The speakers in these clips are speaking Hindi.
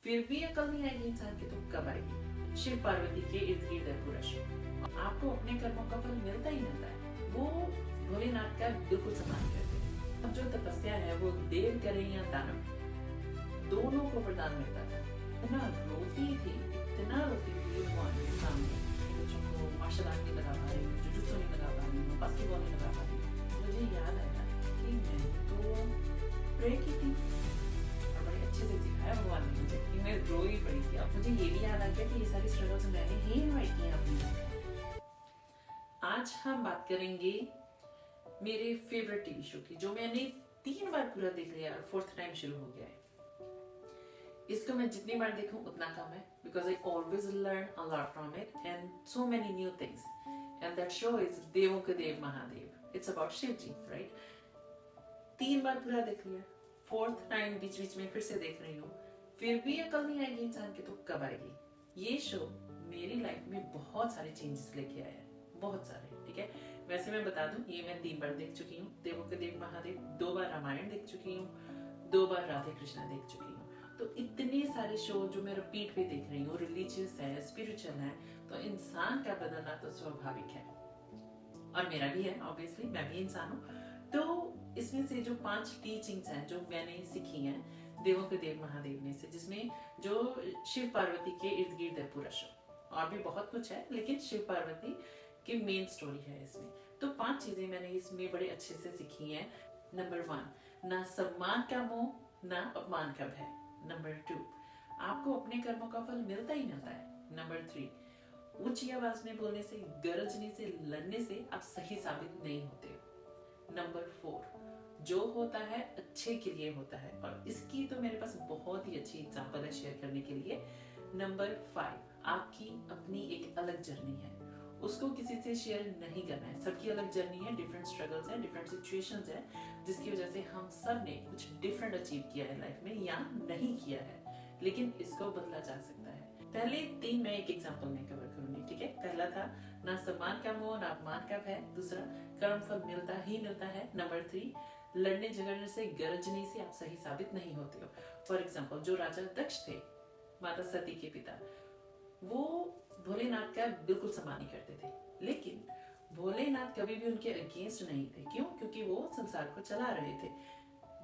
फिर भी अकल नहीं आएगी इंसान की तो कब आएगी। शिव पार्वती के इर्द गिर्द है पूरा शिव। आपको अपने कर्मों का फल मिलता ही मिलता है। वो भोलेनाथ का बिल्कुल सम्मान करते हैं। अब जो तपस्या है वो देव करे या दानव, दोनों को वरदान मिलता था। इतना रोती थी भगवान के सामने, बच्चों को मार्शल आर्ट नहीं लगा पा रही हूँ, जुजुत्सु नहीं लगा पा रही हूँ, बास्केटबॉल नहीं लगा पा रही हूँ। मुझे याद आया कि मैं तो प्रे की थी और बड़े अच्छे से सिखाया भगवान ने मुझे कि मैं रो ही पड़ी थी। अब मुझे ये भी याद आ गया कि ये सारी स्ट्रगल्स मैंने ही इन्वाइट किया अपनी लाइफ। आज हम बात करेंगे मेरे फेवरेट टीवी शो की, जो मैंने 3 बार पूरा देख लिया और 4th टाइम शुरू हो गया है। इसको मैं जितनी बार देखूं उतना कम है, because I always learn a lot from it and so many new things. And that show is Devon Ke Dev Mahadev. It's about Shiv ji, right. 3 बार पूरा देख लिया, 4th टाइम बीच बीच में फिर से देख रही हूँ। फिर भी अकल नहीं आएगी इंसान की तो कब आएगी। ये शो मेरी लाइफ में बहुत सारे चेंजेस लेके आया है, बहुत सारे। ठीक है, वैसे मैं बता दूं, ये मैं 3 बार देख चुकी हूँ देवों के देव महादेव, 2 बार रामायण देख चुकी हूँ, 2 बार राधे कृष्णा देख चुकी हूँ। तो इतने सारे शो जो मैं रिपीट पे देख रही हूँ, रिलीजियस है, स्पिरिचुअल है, तो इंसान का बदलना तो स्वाभाविक है और मेरा भी है। ऑब्वियसली मैं भी इंसान हूँ। तो इसमें से जो 5 टीचिंग्स हैं जो मैंने सीखी हैं देवों के देव महादेव ने से, जिसमें जो शिव पार्वती के इर्द गिर्द है पूरा शो, और भी बहुत कुछ है लेकिन शिव पार्वती की मेन स्टोरी है इसमें। तो 5 चीजें मैंने इसमें बड़े अच्छे से सीखी हैं। नंबर 1, ना सम्मान का मोह ना अपमान का भय। नंबर 2, आपको अपने कर्मों का फल मिलता ही मिलता है। नंबर 3, ऊंची आवाज में बोलने से, गरजने से, लड़ने से आप सही साबित नहीं होते हो। नंबर 4, जो होता है अच्छे के लिए होता है, और इसकी तो मेरे पास बहुत ही अच्छी एग्जांपल है शेयर करने के लिए। नंबर 5, आपकी अपनी एक अलग जर्नी है, उसको किसी से शेयर नहीं करना है। सबकी अलग जर्नी है, डिफरेंट स्ट्रगल्स है, डिफरेंट सिचुएशंस है, जिसकी वजह से हम सब ने कुछ डिफरेंट अचीव किया है लाइफ में या नहीं किया है, लेकिन इसको बदला जा सकता है। पहले 3 मैं एक एग्जांपल में कवर करूंगी। ठीक है, पहला था ना सम्मान का मोह ना अपमान का भय। दूसरा, कर्म फल मिलता ही मिलता है। नंबर 3, लड़ने झगड़ने से, गरजने से आप सही साबित नहीं होते हो। फॉर एग्जाम्पल, जो राजा दक्ष थे, माता सती के पिता, वो भोलेनाथ का बिल्कुल सम्मान नहीं करते थे, लेकिन भोलेनाथ कभी भी उनके अगेंस्ट नहीं थे। क्यों? क्योंकि वो संसार को चला रहे थे।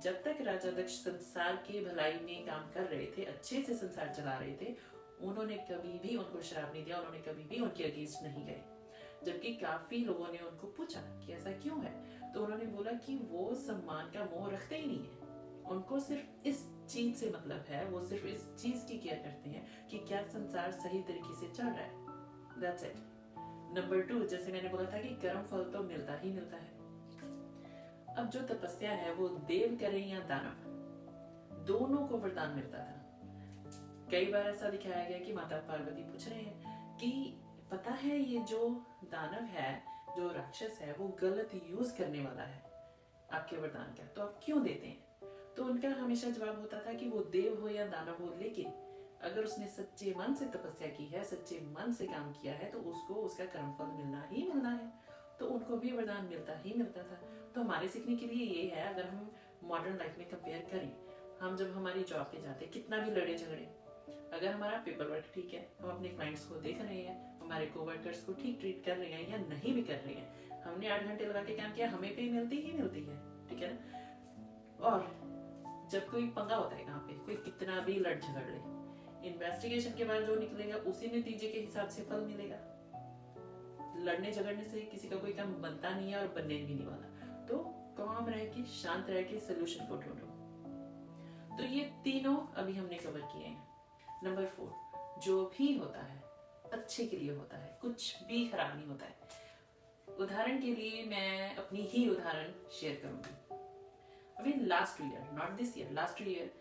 जब तक राजा दक्ष संसार के भलाई में काम कर रहे थे, अच्छे से संसार चला रहे थे, उन्होंने कभी भी उनको श्राप नहीं दिया, उन्होंने कभी भी उनके अगेंस्ट नहीं गए। जबकि काफी लोगों ने उनको पूछा कि ऐसा क्यों है, तो उन्होंने बोला कि वो सम्मान का मोह रखते ही नहीं है, उनको सिर्फ इस चीज से मतलब है, वो सिर्फ इस चीज की केयर करते हैं कि क्या संसार सही तरीके से चल रहा है। That's it. नंबर 2, जैसे मैंने बोला था कि कर्म फल तो मिलता ही मिलता है। अब जो तपस्या है वो देव करे या दानव, दोनों को वरदान मिलता था। कई बार ऐसा दिखाया गया कि माता पार्वती पूछ रहे हैं कि पता है ये जो दानव है, जो राक्षस है, वो गलत यूज करने वाला है आपके वरदान का, तो आप क्यों देते हैं? तो उनका हमेशा जवाब होता था कि वो देव हो या दानव हो, लेकिन अगर उसने सच्चे मन से तपस्या की है, सच्चे मन से काम किया है, तो उसको उसका कर्मफल मिलना ही मिलना है। तो उनको भी वरदान मिलता ही मिलता था। तो हमारे सीखने के लिए ये है, अगर हम मॉडर्न लाइफ में कंपेयर करें, हम जब हमारी जॉब पे जाते, कितना भी लड़े झगड़े, अगर हमारा पेपर वर्क ठीक है, हम अपने क्लाइंट्स को देख रहे हैं, हमारे कोवर्कर्स को ठीक ट्रीट कर रहे हैं या नहीं भी कर रहे हैं, हमने 8 घंटे लगा के काम किया, हमें पे मिलती ही मिलती है। ठीक है ना? और जब कोई पंगा होता है, कहाँ पे कोई कितना भी लड़ झगड़ ले, इन्वेस्टिगेशन के बाद जो निकलेगा उसी नतीजे के हिसाब से फल मिलेगा। लड़ने झगड़ने से किसी का कोई काम बनता नहीं है और बनने भी नहीं वाला। तो काम रह के, शांत रह के सोल्यूशन को ढूंढो। तो ये तीनों अभी हमने कवर किए हैं। नंबर 4, जो भी होता है अच्छे के लिए होता है, कुछ भी खराब नहीं होता है। उदाहरण के लिए मैं अपनी ही उदाहरण शेयर करूंगी। अभी last year, not this year, last year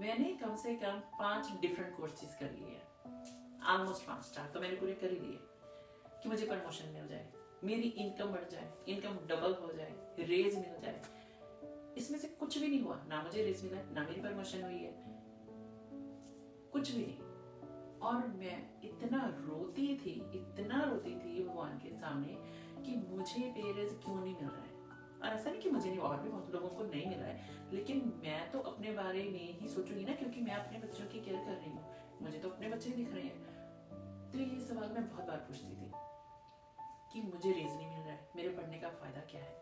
मैंने कम से कम 5 डिफरेंट कोर्सेज कर लिए हैं। ऑलमोस्ट 5, 4 तो मैंने पूरे कर ही लिए कि मुझे प्रमोशन मिल जाए, मेरी इनकम बढ़ जाए, इनकम डबल हो जाए, रेज मिल जाए। इसमें से कुछ भी नहीं हुआ, ना मुझे रेज मिला, ना मेरी प्रमोशन हुई है, कुछ भी नहीं। और मैं इतना रोती थी भगवान के सामने कि मुझे पे रेज क्यों नहीं मिल रहा है। और ऐसा नहीं कि मुझे नहीं, और भी बहुत लोगों को नहीं मिला है, लेकिन मैं तो अपने बारे में ही सोचूंगी ना, क्योंकि मैं अपने बच्चों की केयर कर रही सवाल मैं बहुत बार पूछती थी कि मुझे रेज नहीं मिल रहा है, मेरे पढ़ने का फ़ायदा क्या है,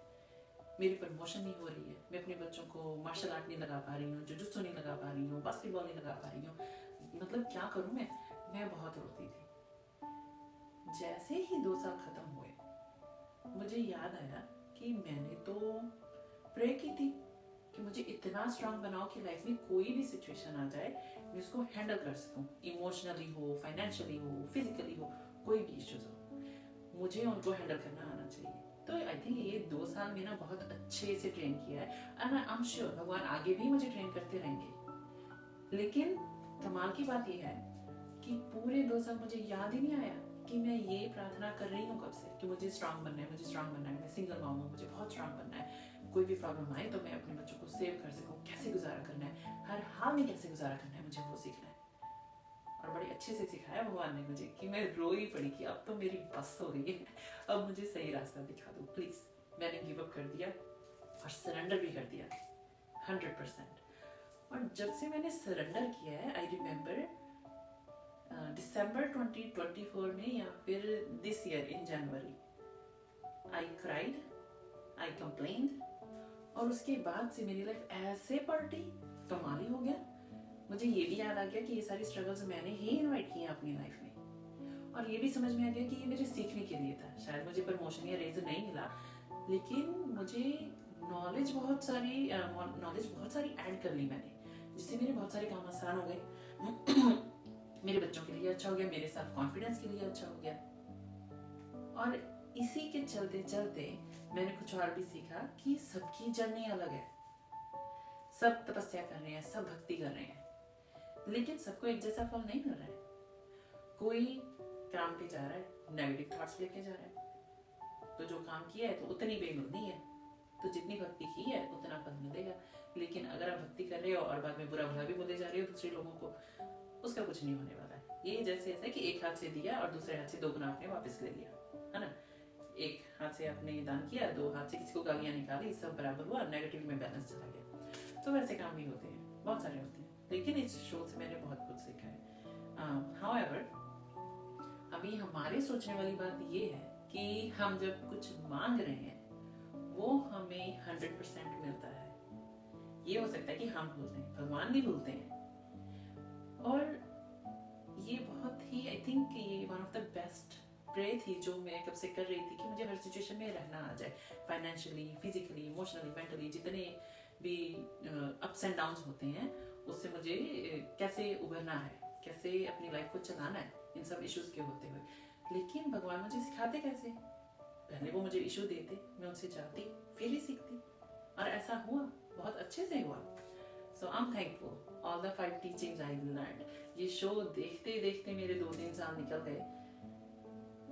मेरी प्रमोशन नहीं हो रही है, मैं अपने बच्चों को मार्शल आर्ट नहीं लगा पा रही हूँ, जुजुत्सु नहीं लगा पा रही हूँ, बास्केटबॉल नहीं लगा पा रही हूँ, मतलब क्या करूँ मैं बहुत रोती थी। जैसे ही 2 साल खत्म हुए मुझे याद आया कि मैंने तो प्रे की थी कि मुझे इतना स्ट्रांग बनाओ कि लाइफ में कोई भी सिचुएशन आ जाए मैं उसको हैंडल कर सकूं, इमोशनली हो, फाइनेंशियली हो, फिजिकली हो, कोई भी इश्यूज हो, मुझे उनको हैंडल करना आना चाहिए। तो आई थिंक ये 2 साल में ना बहुत अच्छे से ट्रेन किया है एंड आई एम श्योर भगवान आगे भी मुझे ट्रेन करते रहेंगे। लेकिन कमाल की बात यह है कि पूरे 2 साल मुझे याद ही नहीं आया कि मैं ये प्रार्थना कर रही हूँ कब से कि मुझे स्ट्रांग बनना है, मुझे स्ट्रांग बनना है, मैं सिंगल मॉम हूँ, मुझे बहुत स्ट्रांग बनना है, कोई भी प्रॉब्लम आए तो मैं अपने बच्चों को सेव कर सकूँ, कैसे गुजारा करना है, हर हाल में कैसे गुजारा करना है, मुझे वो सीखना है। और बड़े अच्छे से सिखाया भगवान ने मुझे कि मैं रो ही पड़ी कि अब तो मेरी बस हो गई है, अब मुझे सही रास्ता दिखा दो प्लीज। मैंने गिव अप कर दिया और सरेंडर भी कर दिया 100%। और जब से मैंने सरेंडर किया है, आई रिमेम्बर दिसंबर 2024 में या फिर this year in January, I cried, I complained, और उसके बाद से मेरी लाइफ ऐसे पलटी, कमाल ही हो गया। मुझे ये भी याद आ गया कि ये सारी स्ट्रगल्स मैंने ही इनवाइट किए अपनी लाइफ में, और ये भी समझ में आ गया कि ये मेरे सीखने के लिए था। शायद मुझे प्रमोशन या रेज नहीं मिला, लेकिन मुझे नॉलेज बहुत सारी ऐड कर ली मैंने, जिससे मेरे बहुत सारे काम आसान हो गए। मेरे बच्चों के लिए अच्छा हो गया, मेरे सेल्फ कॉन्फिडेंस के लिए अच्छा हो गया। और इसी के चलते चलते मैंने कुछ और भी सीखा कि सबकी जर्नी अलग है, सब तपस्या कर रहे हैं, सब भक्ति कर रहे हैं, लेकिन सबको एक जैसा फल नहीं मिल रहा है। कोई काम पे जा रहा है, नेगेटिव थॉट्स लेके जा रहा है, तो जो काम किया है तो उतनी पे मिलनी है, तो जितनी भक्ति की है उतना फल मिलेगा। लेकिन अगर आप भक्ति कर रहे हो और बाद में बुरा भला भी बोले जा रहे हो दूसरे लोगों को, उसका कुछ नहीं होने वाला है। ये जैसे ऐसा है कि एक हाथ से दिया और दूसरे हाथ से 2 गुना आपने वापस ले लिया, है ना। एक हाथ से आपने दान किया, 2 हाथ से किसी को गालियां निकाली, सब बराबर हुआ, नेगेटिव में बैलेंस चला गया। तो वैसे काम भी होते हैं, बहुत सारे होते हैं, लेकिन इस शो से मैंने बहुत कुछ सीखा है। हाउएवर, अभी हमारे सोचने वाली बात ये है कि हम जब कुछ मांग रहे हैं वो हमें 100% मिलता है। ये हो सकता है कि हम भूलते हैं, भगवान भी भूलते हैं। और ये बहुत ही, आई थिंक ये one of the best pray थी जो मैं कब से कर रही थी कि मुझे हर सिचुएशन में रहना आ जाए, फाइनेंशियली, फिजिकली, इमोशनली, मेंटली, जितने भी अप्स एंड डाउन्स होते हैं उससे मुझे कैसे उभरना है, कैसे अपनी लाइफ को चलाना है इन सब इश्यूज के होते हुए। लेकिन भगवान मुझे सिखाते कैसे, पहले वो मुझे इशू देते, मैं उनसे जाती, फिर ही सीखती, और ऐसा हुआ, बहुत अच्छे से हुआ। So I am thankful all the 5 teachings I learned. ये शो देखते देखते मेरे 2-3 साल निकल गए।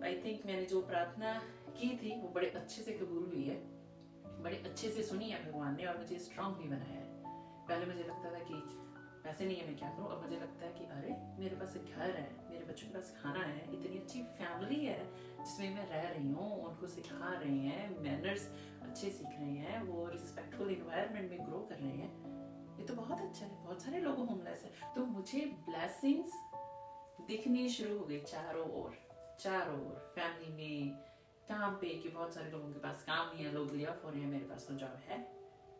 आई थिंक मैंने जो प्रार्थना की थी वो बड़े अच्छे से कबूल हुई है, बड़े अच्छे से सुनी है भगवान ने, और मुझे स्ट्रांग भी बनाया है। पहले मुझे लगता था कि पैसे नहीं है मैं क्या करूँ, अब मुझे लगता है कि अरे मेरे पास एक घर है, मेरे बच्चों के पास खाना है, इतनी अच्छी फैमिली है जिसमें मैं रह रही हूँ, उनको सिखा रहे हैं, मैनर्स अच्छे सीख रहे हैं, वो रिस्पेक्टफुल इन्वायरमेंट में ग्रो कर रहे हैं। ये तो बहुत अच्छा है। बहुत सारे लोग होमलेस है, तो मुझे ब्लेसिंग्स दिखनी शुरू हो गई चारों ओर, फैमिली में, काम पे, कि बहुत सारे लोगों के पास काम नहीं है, लोग ले ऑफ हो रहे हैं, मेरे पास तो जॉब है,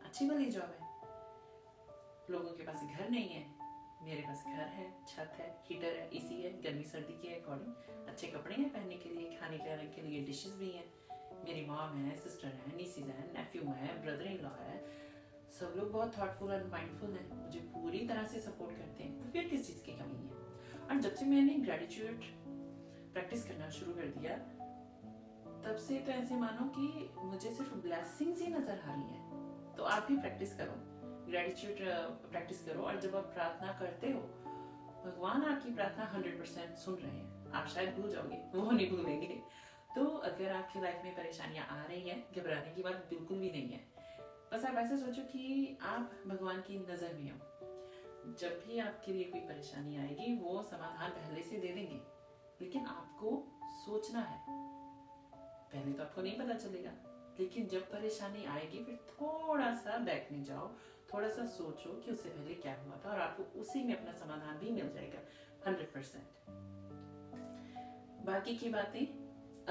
अच्छी वाली जॉब है। लोगों के पास घर नहीं है, मेरे पास घर है, छत है, हीटर है, एसी है, गर्मी सर्दी के अकॉर्डिंग अच्छे कपड़े हैं पहनने के लिए, खाने के लिए डिशेस भी हैं, मेरी मॉम है, सिस्टर है, नीसीज है, नेफ्यू है, ब्रदर इन लॉ है, सब लोग बहुत थॉटफुल और माइंडफुल हैं, मुझे पूरी तरह से सपोर्ट करते हैं, तो फिर किस चीज़ की कमी है। और जब से मैंने ग्रेटिट्यूड प्रैक्टिस करना शुरू कर दिया, तब से तो ऐसे मानो कि मुझे सिर्फ ब्लेसिंग्स ही नजर आ रही हैं। तो आप भी प्रैक्टिस करो, ग्रेटिट्यूड प्रैक्टिस करो, और जब आप प्रार्थना करते हो भगवान आपकी प्रार्थना 100% सुन रहे हैं। आप शायद भूल जाओगे, वो नहीं भूलेंगे। तो अगर आपकी लाइफ में परेशानियां आ रही हैं, घबराने की बात बिल्कुल भी नहीं है। बस आप ऐसे सोचो कि आप भगवान की नजर में हो। जब भी आपके लिए कोई परेशानी आएगी वो समाधान पहले से दे देंगे, लेकिन आपको सोचना है। पहले तो आपको नहीं पता चलेगा, लेकिन जब परेशानी आएगी फिर थोड़ा सा बैक में जाओ, थोड़ा सा सोचो कि उससे पहले क्या हुआ था, और आपको उसी में अपना समाधान भी मिल जाएगा 100%। बाकी की बातें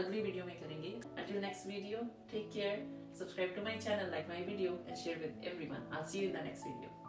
अगली वीडियो में करेंगे। Until next video, take care. Subscribe to my channel, like my video, and share with everyone. I'll see you in the next video.